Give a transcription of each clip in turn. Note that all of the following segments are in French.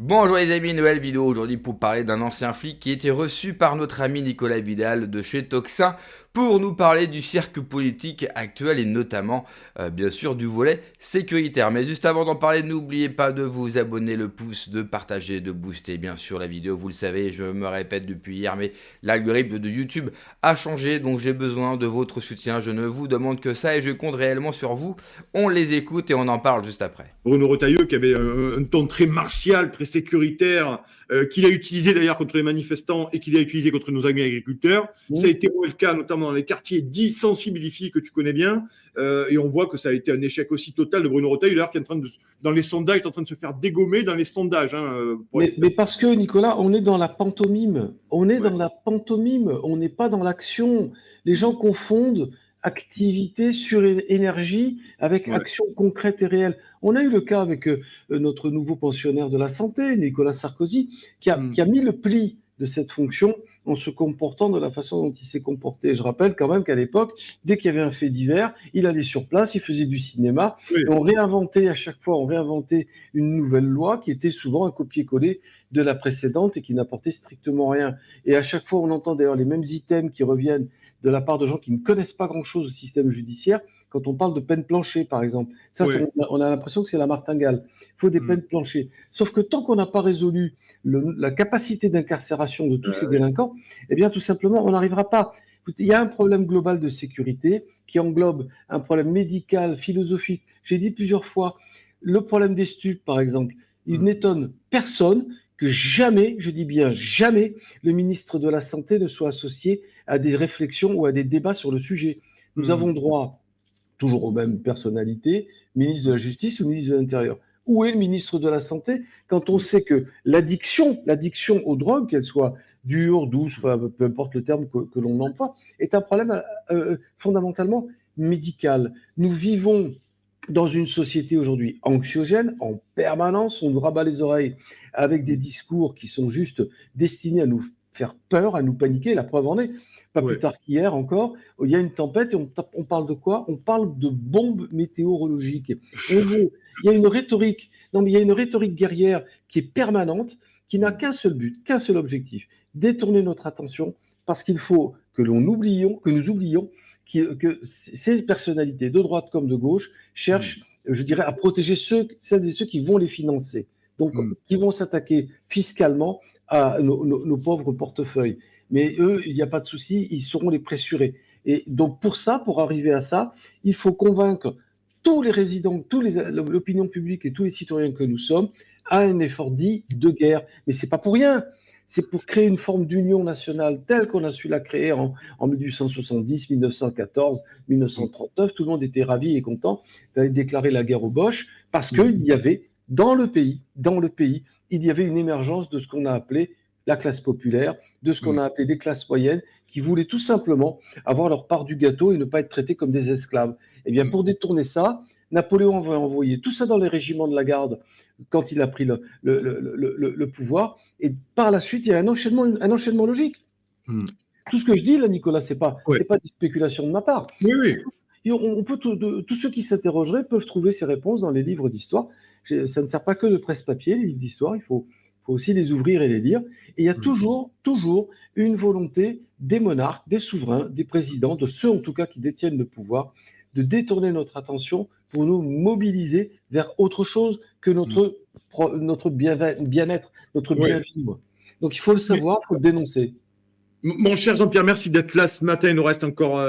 Bonjour les amis, nouvelle vidéo aujourd'hui pour parler d'un ancien flic qui était reçu par notre ami Nicolas Vidal de chez Toxin pour nous parler du cirque politique actuel et notamment bien sûr du volet sécuritaire. Mais juste avant d'en parler, n'oubliez pas de vous abonner, le pouce, de partager, de booster bien sûr la vidéo. Vous le savez, je me répète depuis hier, mais l'algorithme de YouTube a changé, donc j'ai besoin de votre soutien. Je ne vous demande que ça et je compte réellement sur vous. On les écoute et on en parle juste après. Bruno Retailleau, qui avait un ton très martial, très sécuritaire, qu'il a utilisé d'ailleurs contre les manifestants et qu'il a utilisé contre nos amis agriculteurs. Ça a été le cas notamment dans les quartiers dits sensibilifiés que tu connais bien. Et on voit que ça a été un échec aussi total de Bruno Retailleau, d'ailleurs, qui est en train de, dans les sondages, est en train de se faire dégommer dans les sondages. Mais parce que, Nicolas, on est dans la pantomime. On est Ouais. dans la pantomime. On n'est pas dans l'action. Les gens confondent activité sur énergie avec Ouais. action concrète et réelle. On a eu le cas avec notre nouveau pensionnaire de la santé, Nicolas Sarkozy, qui a mis le pli de cette fonction en se comportant de la façon dont il s'est comporté. Je rappelle quand même qu'à l'époque, dès qu'il y avait un fait divers, il allait sur place, il faisait du cinéma, Oui. et on réinventait à chaque fois, on réinventait une nouvelle loi qui était souvent un copier-coller de la précédente et qui n'apportait strictement rien. Et à chaque fois, on entend d'ailleurs les mêmes items qui reviennent de la part de gens qui ne connaissent pas grand-chose au système judiciaire. Quand on parle de peine planchée, par exemple, ça, Oui. on a l'impression que c'est la martingale. Il faut des peines planchées. Sauf que tant qu'on n'a pas résolu la capacité d'incarcération de tous ces délinquants, eh bien, tout simplement, on n'arrivera pas. Il y a un problème global de sécurité qui englobe un problème médical, philosophique. J'ai dit plusieurs fois, le problème des stupes, par exemple, il n'étonne personne que jamais, je dis bien jamais, le ministre de la Santé ne soit associé à des réflexions ou à des débats sur le sujet. Nous avons droit toujours aux mêmes personnalités, ministre de la Justice ou ministre de l'Intérieur. Où est le ministre de la Santé quand on sait que l'addiction aux drogues, qu'elle soit dure, douce, enfin, peu importe le terme que l'on emploie, est un problème fondamentalement médical. Nous vivons dans une société aujourd'hui anxiogène, en permanence, on nous rabat les oreilles avec des discours qui sont juste destinés à nous faire peur, à nous paniquer. La preuve en est, pas plus tard qu'hier encore, il y a une tempête et on parle de quoi? On parle de bombes météorologiques. Il y a une rhétorique, non mais il y a une rhétorique guerrière qui est permanente, qui n'a qu'un seul but, qu'un seul objectif, détourner notre attention parce qu'il faut que nous oublions que ces personnalités de droite comme de gauche cherchent, je dirais, à protéger celles et ceux qui vont les financer. Donc, qui vont s'attaquer fiscalement à nos pauvres portefeuilles. Mais eux, il n'y a pas de souci, ils sauront les pressurer. Et donc, pour arriver à ça, il faut convaincre tous les résidents, l'opinion publique et tous les citoyens que nous sommes à un effort dit de guerre. Mais c'est pas pour rien. C'est pour créer une forme d'union nationale telle qu'on a su la créer en 1870, 1914, 1939. Tout le monde était ravi et content d'aller déclarer la guerre aux Boches parce qu'il y avait dans le pays, il y avait une émergence de ce qu'on a appelé la classe populaire, de ce qu'on a appelé les classes moyennes, qui voulaient tout simplement avoir leur part du gâteau et ne pas être traités comme des esclaves. Eh bien, pour détourner ça, Napoléon va envoyer tout ça dans les régiments de la garde quand il a pris le pouvoir. Et par la suite, il y a un enchaînement logique. Tout ce que je dis là, Nicolas, c'est pas des spéculations de ma part. Oui. Et tous ceux qui s'interrogeraient peuvent trouver ces réponses dans les livres d'histoire. Ça ne sert pas que de presse-papier, les livres d'histoire, il faut aussi les ouvrir et les lire. Et il y a toujours une volonté des monarques, des souverains, des présidents, de ceux en tout cas qui détiennent le pouvoir, de détourner notre attention pour nous mobiliser vers autre chose que notre bien-être, notre bien-vivre. Donc il faut le savoir, il faut le dénoncer. Mon cher Jean-Pierre, merci d'être là ce matin. Il nous reste encore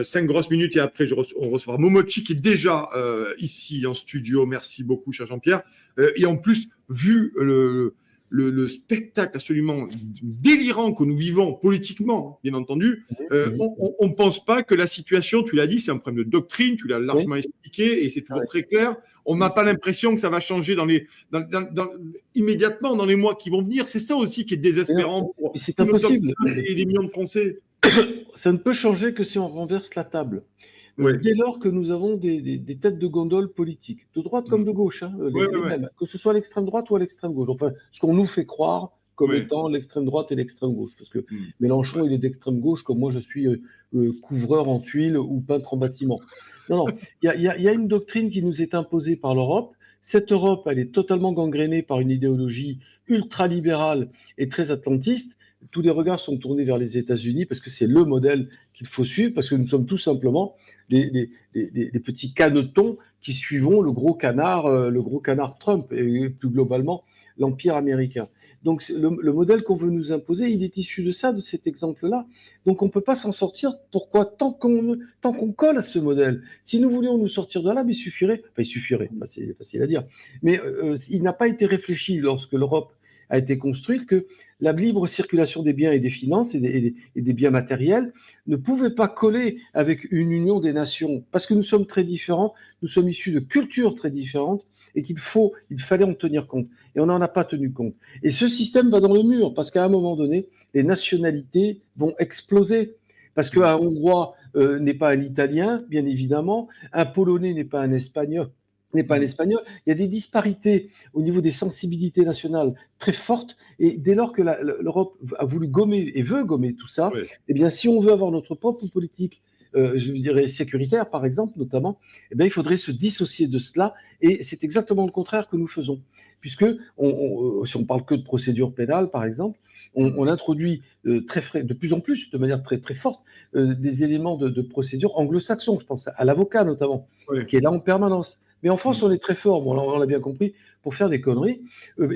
5 grosses minutes et après, on recevra Momochi qui est déjà ici en studio. Merci beaucoup, cher Jean-Pierre. Et en plus, vu le spectacle absolument délirant que nous vivons politiquement, bien entendu, on ne pense pas que la situation, tu l'as dit, c'est un problème de doctrine, tu l'as largement expliqué et c'est toujours très clair. On n'a pas l'impression que ça va changer immédiatement dans les mois qui vont venir. C'est ça aussi qui est désespérant pour c'est impossible. Et des millions de Français. Ça ne peut changer que si on renverse la table. Dès lors que nous avons des têtes de gondole politiques, de droite comme de gauche, les mêmes, que ce soit à l'extrême droite ou à l'extrême gauche. Enfin, ce qu'on nous fait croire comme étant l'extrême droite et l'extrême gauche. Parce que Mélenchon, il est d'extrême gauche, comme moi, je suis couvreur en tuiles ou peintre en bâtiment. Non, il y a une doctrine qui nous est imposée par l'Europe, Cette Europe, elle est totalement gangrénée par une idéologie ultralibérale et très atlantiste. Tous les regards sont tournés vers les États-Unis parce que c'est le modèle qu'il faut suivre, parce que nous sommes tout simplement des petits canetons qui suivons le gros canard Trump et plus globalement l'empire américain. Donc le modèle qu'on veut nous imposer, il est issu de ça, de cet exemple-là. Donc on ne peut pas s'en sortir. Pourquoi? Tant qu'on colle à ce modèle. Si nous voulions nous sortir de là, il suffirait, c'est facile à dire, mais il n'a pas été réfléchi lorsque l'Europe a été construite que la libre circulation des biens et des finances et des biens matériels ne pouvait pas coller avec une union des nations, parce que nous sommes très différents, nous sommes issus de cultures très différentes, et il fallait en tenir compte. Et on n'en a pas tenu compte. Et ce système va dans le mur, parce qu'à un moment donné, les nationalités vont exploser. Parce qu'un Hongrois n'est pas un Italien, bien évidemment, un Polonais n'est pas un Espagnol. Il y a des disparités au niveau des sensibilités nationales très fortes. Et dès lors que l'Europe a voulu gommer et veut gommer tout ça, Oui. eh bien, si on veut avoir notre propre politique, je dirais sécuritaire, par exemple, notamment, eh bien, il faudrait se dissocier de cela. Et c'est exactement le contraire que nous faisons. Puisque, si on parle que de procédure pénale, par exemple, on introduit de plus en plus, de manière très, très forte, des éléments de procédure anglo-saxons. Je pense à l'avocat, notamment, Oui. qui est là en permanence. Mais en France, on est très fort, bon, on l'a bien compris, pour faire des conneries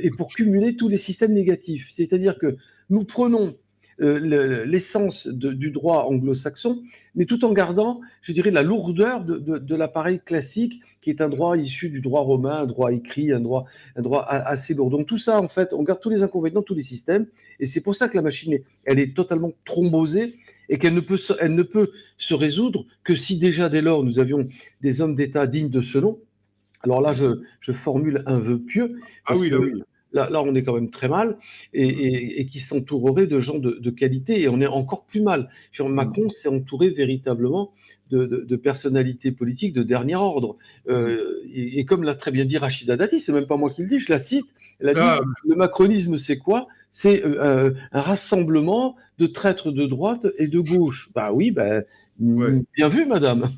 et pour cumuler tous les systèmes négatifs. C'est-à-dire que nous prenons l'essence du droit anglo-saxon, mais tout en gardant, je dirais, la lourdeur de l'appareil classique, qui est un droit issu du droit romain, un droit écrit, un droit assez lourd. Donc tout ça, en fait, on garde tous les inconvénients, tous les systèmes, et c'est pour ça que la machine, elle est totalement thrombosée, et qu'elle ne peut se résoudre que si déjà, dès lors, nous avions des hommes d'État dignes de ce nom. Alors là, je formule un vœu pieux, Ah parce oui, que là, oui. là, on est quand même très mal, et qui s'entourerait de gens de qualité, et on est encore plus mal. Macron s'est entouré véritablement de personnalités politiques de dernier ordre. Et comme l'a très bien dit Rachida Dati, c'est même pas moi qui le dis, je la cite, elle a dit, Ah, le macronisme, c'est quoi? C'est un rassemblement de traîtres de droite et de gauche. Bah oui, Ouais. bien vu, madame.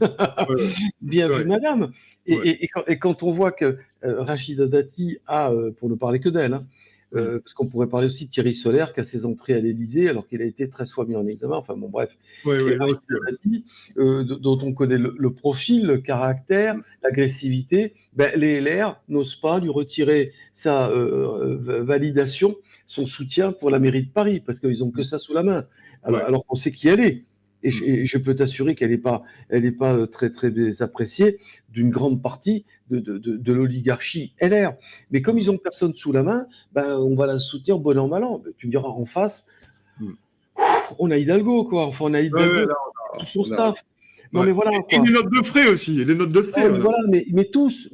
Ouais. Bien vu, Ouais. madame. Ouais. Et quand on voit que Rachida Dati a, pour ne parler que d'elle, hein, parce qu'on pourrait parler aussi de Thierry Solaire qui a ses entrées à l'Élysée alors qu'il a été 13 fois mis en examen, enfin bon bref. Ouais, Et ouais, non, Rachida Dati, dont on connaît le profil, le caractère, l'agressivité, les LR n'osent pas lui retirer sa validation, son soutien pour la mairie de Paris, parce qu'ils n'ont que ça sous la main, alors qu'on sait qui elle est. Et je peux t'assurer qu'elle n'est pas très, très appréciée d'une grande partie de l'oligarchie LR. Mais comme ils n'ont personne sous la main, on va la soutenir bon an, mal an. Tu me diras, en face, on a Hidalgo, quoi. Enfin, on a Hidalgo, Ouais, là, tout son on a- staff. Non, ouais. mais voilà, Et quoi. les notes de frais aussi. Les notes de frais. Ouais, mais voilà. voilà, mais tous.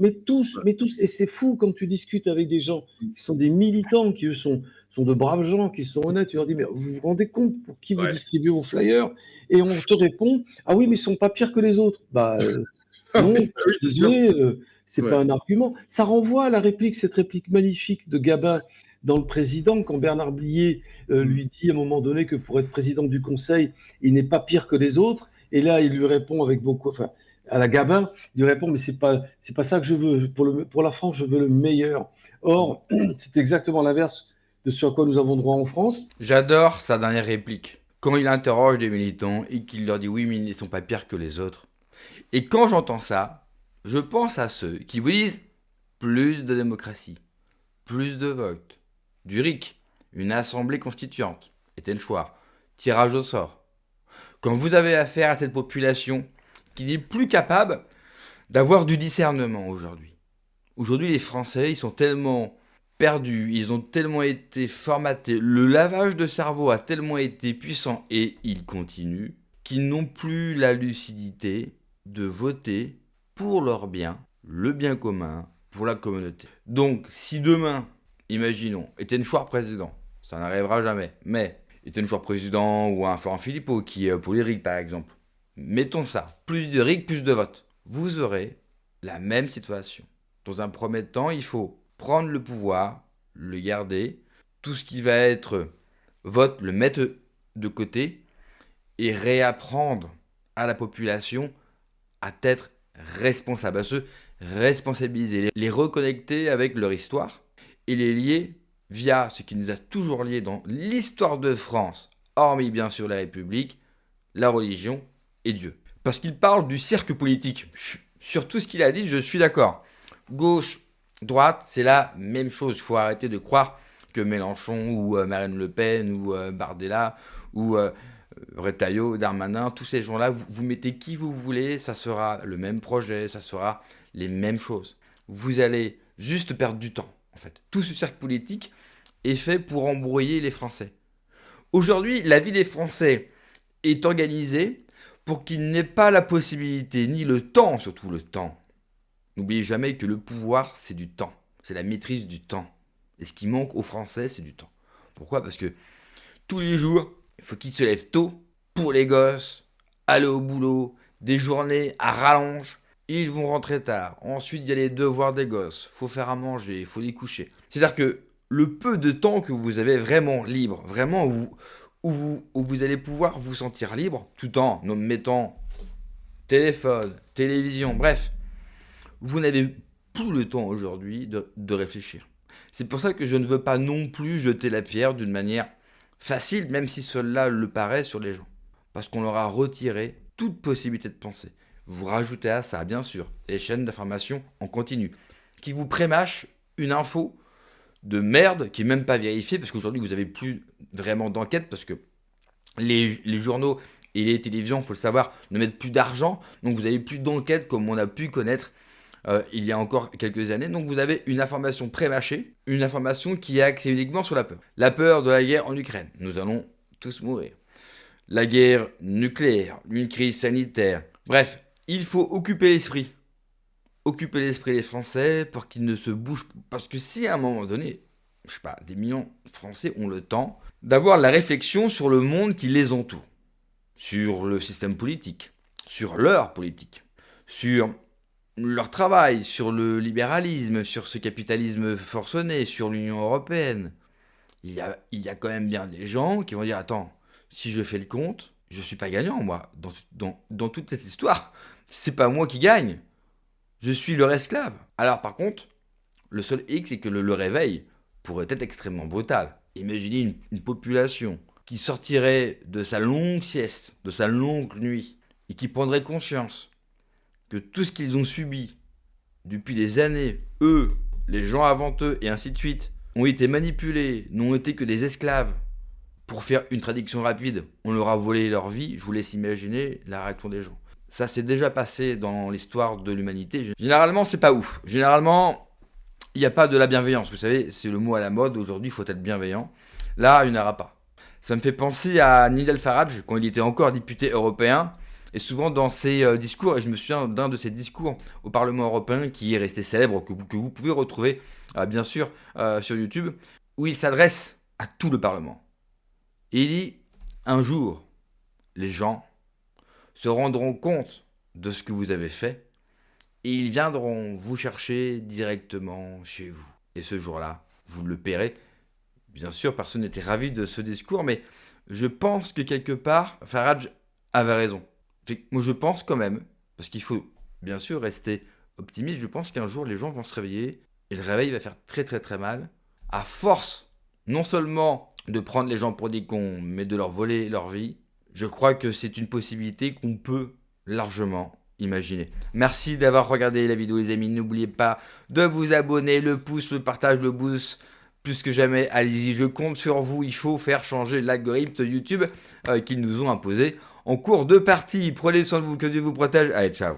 Et c'est fou quand tu discutes avec des gens qui sont des militants, qui eux sont de braves gens, qui sont honnêtes. Tu leur dis, mais vous vous rendez compte pour qui vous Ouais. distribuez vos flyers? Et on te répond, ah oui, mais ils sont pas pires que les autres. Non, Oui, c'est sûr. désolé, c'est Ouais. pas un argument. Ça renvoie à cette réplique magnifique de Gabin dans Le Président, quand Bernard Blier lui dit à un moment donné que pour être président du Conseil, il n'est pas pire que les autres. Et là, il lui répond avec beaucoup, enfin, à la Gabin, il lui répond, mais c'est pas ça que je veux. Pour la France, je veux le meilleur. Or, c'est exactement l'inverse de ce à quoi nous avons droit en France. J'adore sa dernière réplique. Quand il interroge des militants et qu'il leur dit oui, mais ils ne sont pas pires que les autres. Et quand j'entends ça, je pense à ceux qui vous disent plus de démocratie, plus de votes, du RIC, une assemblée constituante, Étienne Chouard, tirage au sort. Quand vous avez affaire à cette population qui n'est plus capable d'avoir du discernement aujourd'hui. Aujourd'hui, les Français, ils sont tellement perdus, ils ont tellement été formatés, le lavage de cerveau a tellement été puissant et il continue, qu'ils n'ont plus la lucidité de voter pour leur bien, le bien commun, pour la communauté. Donc, si demain, imaginons, Étienne Chouard président, ça n'arrivera jamais, mais Étienne Chouard président ou un Florent Philippot qui est pour les RIC par exemple, mettons ça, plus de RIC, plus de votes, vous aurez la même situation. Dans un premier temps, il faut prendre le pouvoir, le garder, tout ce qui va être vote, le mettre de côté et réapprendre à la population à être responsable, à se responsabiliser, les reconnecter avec leur histoire et les lier via ce qui nous a toujours liés dans l'histoire de France, hormis bien sûr la République, la religion et Dieu. Parce qu'il parle du cirque politique. Sur tout ce qu'il a dit, je suis d'accord. Gauche, droite, c'est la même chose. Il faut arrêter de croire que Mélenchon ou Marine Le Pen ou Bardella ou Retailleau, Darmanin, tous ces gens-là, vous mettez qui vous voulez, ça sera le même projet, ça sera les mêmes choses. Vous allez juste perdre du temps, en fait. Tout ce cercle politique est fait pour embrouiller les Français. Aujourd'hui, la vie des Français est organisée pour qu'il n'ait pas la possibilité, ni le temps, surtout le temps. N'oubliez jamais que le pouvoir, c'est du temps. C'est la maîtrise du temps. Et ce qui manque aux Français, c'est du temps. Pourquoi ? Parce que tous les jours, il faut qu'ils se lèvent tôt pour les gosses, aller au boulot, des journées à rallonge. Ils vont rentrer tard. Ensuite, il y a les devoirs des gosses. Il faut faire à manger, il faut les coucher. C'est-à-dire que le peu de temps que vous avez vraiment libre, vraiment où vous allez pouvoir vous sentir libre, tout en mettant téléphone, télévision, bref, vous n'avez plus le temps aujourd'hui de réfléchir. C'est pour ça que je ne veux pas non plus jeter la pierre d'une manière facile, même si cela le paraît sur les gens. Parce qu'on leur a retiré toute possibilité de penser. Vous rajoutez à ça, bien sûr, les chaînes d'information en continu, qui vous prémâchent une info de merde qui n'est même pas vérifiée, parce qu'aujourd'hui vous n'avez plus vraiment d'enquête, parce que les journaux et les télévisions, il faut le savoir, ne mettent plus d'argent, donc vous n'avez plus d'enquête comme on a pu connaître il y a encore quelques années. Donc vous avez une information pré-mâchée, une information qui est axée uniquement sur la peur. La peur de la guerre en Ukraine, nous allons tous mourir. La guerre nucléaire, une crise sanitaire. Bref, il faut occuper l'esprit. Occuper l'esprit des Français pour qu'ils ne se bougent pas. Parce que si à un moment donné, je sais pas, des millions de Français ont le temps d'avoir la réflexion sur le monde qui les entoure. Sur le système politique, sur leur politique, sur leur travail, sur le libéralisme, sur ce capitalisme forcené, sur l'Union européenne. Il y a quand même bien des gens qui vont dire, attends, si je fais le compte, je ne suis pas gagnant, moi, dans toute cette histoire. C'est pas moi qui gagne. Je suis leur esclave. Alors par contre, le seul hic, c'est que le réveil pourrait être extrêmement brutal. Imaginez une population qui sortirait de sa longue sieste, de sa longue nuit, et qui prendrait conscience que tout ce qu'ils ont subi depuis des années, eux, les gens avant eux, et ainsi de suite, ont été manipulés, n'ont été que des esclaves. Pour faire une traduction rapide, on leur a volé leur vie, je vous laisse imaginer la réaction des gens. Ça s'est déjà passé dans l'histoire de l'humanité. Généralement, c'est pas ouf. Généralement, il n'y a pas de la bienveillance. Vous savez, c'est le mot à la mode. Aujourd'hui, il faut être bienveillant. Là, il n'y en aura pas. Ça me fait penser à Nigel Farage, quand il était encore député européen. Et souvent, dans ses discours, et je me souviens d'un de ses discours au Parlement européen qui est resté célèbre, que vous pouvez retrouver, bien sûr, sur YouTube, où il s'adresse à tout le Parlement. Et il dit, un jour, les gens se rendront compte de ce que vous avez fait et ils viendront vous chercher directement chez vous. Et ce jour-là, vous le paierez. Bien sûr, personne n'était ravi de ce discours, mais je pense que quelque part, Farage avait raison. Moi, je pense quand même, parce qu'il faut bien sûr rester optimiste, je pense qu'un jour, les gens vont se réveiller et le réveil va faire très très très mal. À force, non seulement de prendre les gens pour des cons, mais de leur voler leur vie, je crois que c'est une possibilité qu'on peut largement imaginer. Merci d'avoir regardé la vidéo les amis, n'oubliez pas de vous abonner, le pouce, le partage, le boost, plus que jamais, allez-y, je compte sur vous, il faut faire changer l'algorithme de YouTube qu'ils nous ont imposé en cours de partie. Prenez soin de vous, que Dieu vous protège, allez ciao.